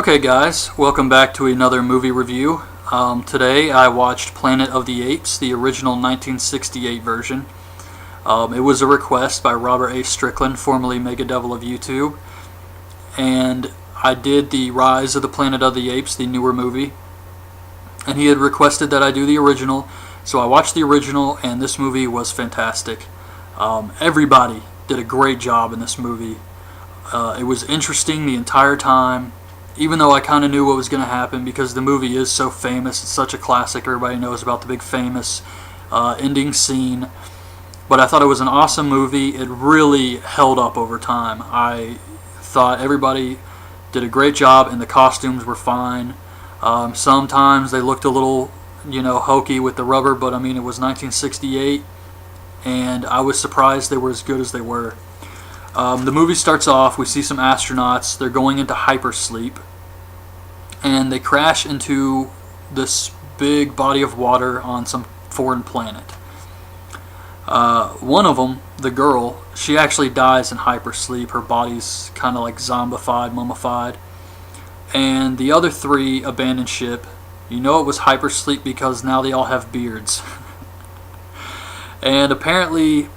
Okay guys, welcome back to another movie review. Today I watched Planet of the Apes, the original 1968 version. It was a request by Robert A. Strickland, formerly Mega Devil of YouTube. And I did the Rise of the Planet of the Apes, the newer movie. And he had requested that I do the original. So I watched the original and this movie was fantastic. Everybody did a great job in this movie. It was interesting the entire time. Even though I kind of knew what was going to happen because the movie is so famous, it's such a classic, everybody knows about the big famous ending scene. But I thought it was an awesome movie. It really held up over time. I thought everybody did a great job and the costumes were fine. Sometimes they looked a little, hokey with the rubber, but I mean it was 1968 and I was surprised they were as good as they were. The movie starts off, we see some astronauts, they're going into hypersleep, and they crash into this big body of water on some foreign planet. One of them, the girl, she actually dies in hypersleep, her body's kind of like zombified, mummified, and the other three abandon ship. You know it was hypersleep because now they all have beards. And apparently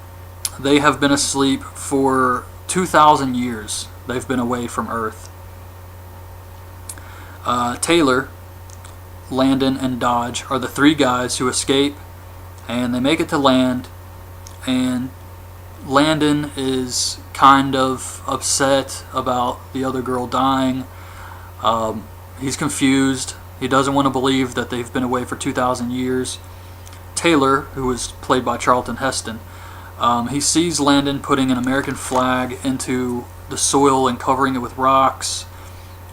they have been asleep for 2,000 years. They've been away from Earth. Taylor, Landon, and Dodge are the three guys who escape, and they make it to land, and Landon is kind of upset about the other girl dying. He's confused. He doesn't want to believe that they've been away for 2,000 years. Taylor, who is played by Charlton Heston, he sees Landon putting an American flag into the soil and covering it with rocks.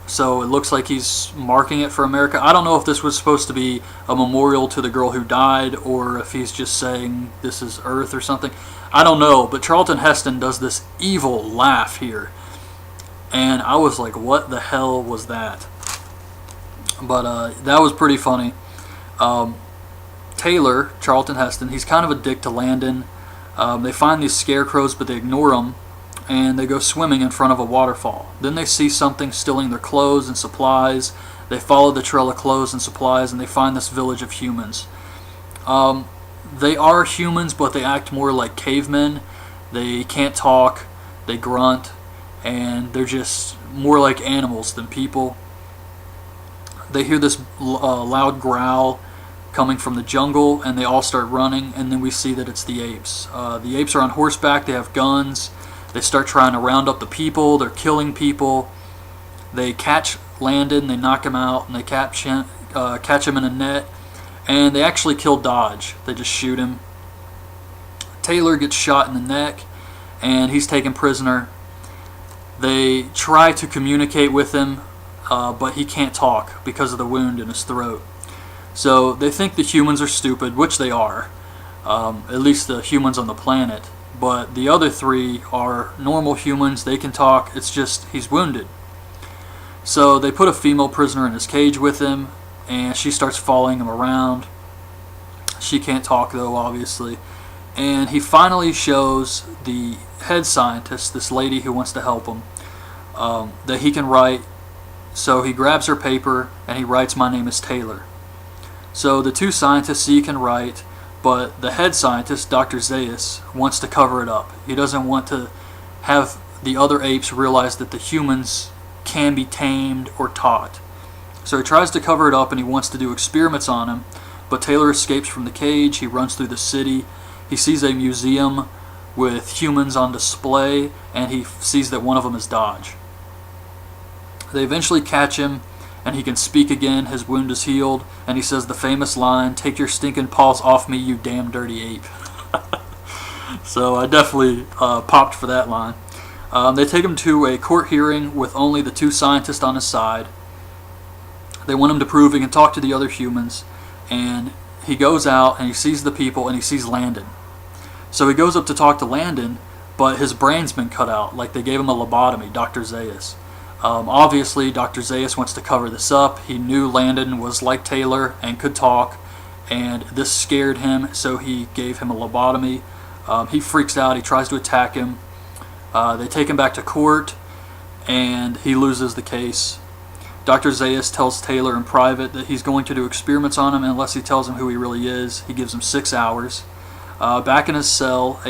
So it looks like he's marking it for America. I don't know if this was supposed to be a memorial to the girl who died or if he's just saying this is Earth or something. I don't know, but Charlton Heston does this evil laugh here. And I was like, what the hell was that? But that was pretty funny. Taylor, Charlton Heston, he's kind of a dick to Landon. They find these scarecrows, but they ignore them, and they go swimming in front of a waterfall. Then they see something stealing their clothes and supplies. They follow the trail of clothes and supplies, and they find this village of humans. They are humans, but they act more like cavemen. They can't talk, they grunt, and they're just more like animals than people. They hear this loud growl coming from the jungle, and they all start running, and then we see that it's the apes. The apes are on horseback, they have guns, they start trying to round up the people, they're killing people. They catch Landon, they knock him out, and they catch him in a net, and they actually kill Dodge. They just shoot him. Taylor gets shot in the neck, and he's taken prisoner. They try to communicate with him, but he can't talk because of the wound in his throat. So they think the humans are stupid, which they are, at least the humans on the planet. But the other three are normal humans, they can talk, it's just he's wounded. So they put a female prisoner in his cage with him, and she starts following him around. She can't talk though, obviously. And he finally shows the head scientist, this lady who wants to help him, that he can write. So he grabs her paper and he writes, "My name is Taylor." So the two scientists see he can write, but the head scientist, Dr. Zaius, wants to cover it up. He doesn't want to have the other apes realize that the humans can be tamed or taught. So he tries to cover it up and he wants to do experiments on him, but Taylor escapes from the cage. He runs through the city. He sees a museum with humans on display, and he sees that one of them is Dodge. They eventually catch him, and he can speak again, his wound is healed, and he says the famous line, "Take your stinking paws off me, you damn dirty ape." So I definitely popped for that line. They take him to a court hearing with only the two scientists on his side. They want him to prove he can talk to the other humans, and he goes out and he sees the people and he sees Landon. So he goes up to talk to Landon, but his brain's been cut out, like they gave him a lobotomy, Dr. Zaius. Obviously, Dr. Zaius wants to cover this up. He knew Landon was like Taylor and could talk, and this scared him, so he gave him a lobotomy. He freaks out. He tries to attack him. They take him back to court, and he loses the case. Dr. Zaius tells Taylor in private that he's going to do experiments on him unless he tells him who he really is. He gives him 6 hours. Back in his cell,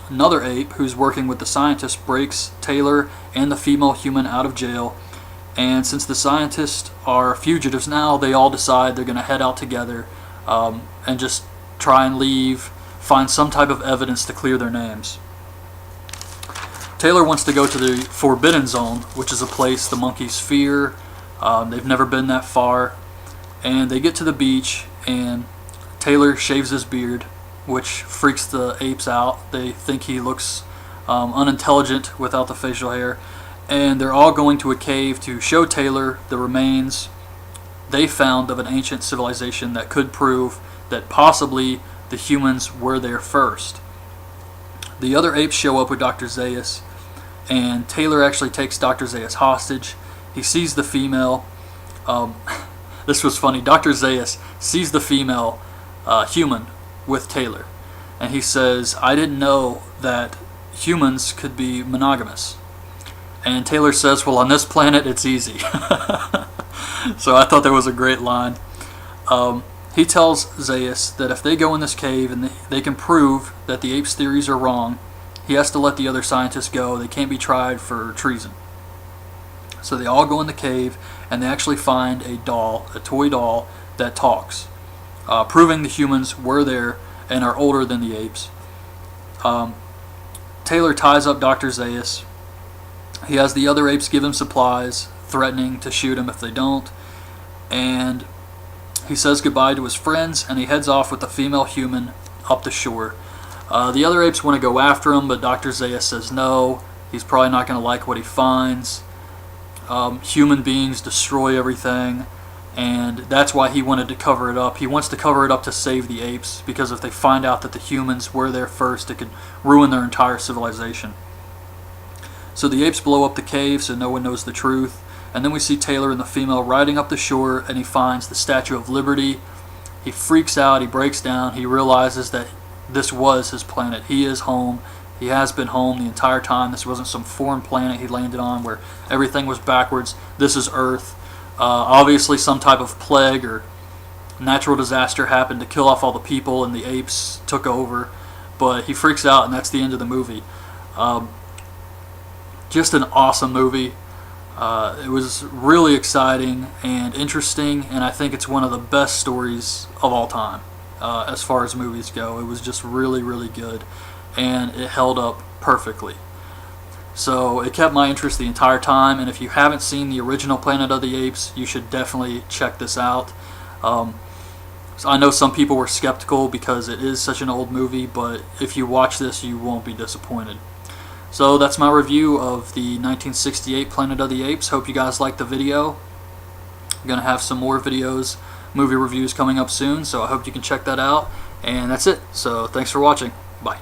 another ape who's working with the scientist breaks Taylor and the female human out of jail. And since the scientists are fugitives now, they all decide they're going to head out together and just try and leave, find some type of evidence to clear their names. Taylor wants to go to the Forbidden Zone, which is a place the monkeys fear. They've never been that far. And they get to the beach, and Taylor shaves his beard, which freaks the apes out. They think he looks unintelligent without the facial hair. And they're all going to a cave to show Taylor the remains they found of an ancient civilization that could prove that possibly the humans were there first. The other apes show up with Dr. Zaius, and Taylor actually takes Dr. Zaius hostage. He sees the female. This was funny. Dr. Zaius sees the female human with Taylor, and he says, "I didn't know that humans could be monogamous." And Taylor says, "Well, on this planet, it's easy." So I thought that was a great line. He tells Zaius that if they go in this cave and they can prove that the apes' theories are wrong, he has to let the other scientists go. They can't be tried for treason. So they all go in the cave, and they actually find a doll, a toy doll, that talks, proving the humans were there and are older than the apes. Taylor ties up Dr. Zaius. He has the other apes give him supplies, threatening to shoot him if they don't. And he says goodbye to his friends, and he heads off with the female human up the shore. The other apes want to go after him, but Dr. Zaius says no. He's probably not going to like what he finds. Human beings destroy everything, and that's why he wanted to cover it up. He wants to cover it up to save the apes, because if they find out that the humans were there first, it could ruin their entire civilization. So the apes blow up the cave so no one knows the truth. And then we see Taylor and the female riding up the shore, and he finds the Statue of Liberty. He freaks out, he breaks down, he realizes that this was his planet. He is home. He has been home the entire time. This wasn't some foreign planet he landed on where everything was backwards. This is Earth. Obviously some type of plague or natural disaster happened to kill off all the people, and the apes took over. But he freaks out, and that's the end of the movie. Just an awesome movie. It was really exciting and interesting, and I think it's one of the best stories of all time as far as movies go. It was just really, really good, and it held up perfectly. So it kept my interest the entire time, and if you haven't seen the original Planet of the Apes, you should definitely check this out. So I know some people were skeptical because it is such an old movie, but if you watch this, you won't be disappointed. So that's my review of the 1968 Planet of the Apes. Hope you guys liked the video. I'm going to have some more videos, movie reviews coming up soon, so I hope you can check that out. And that's it. So thanks for watching. Bye.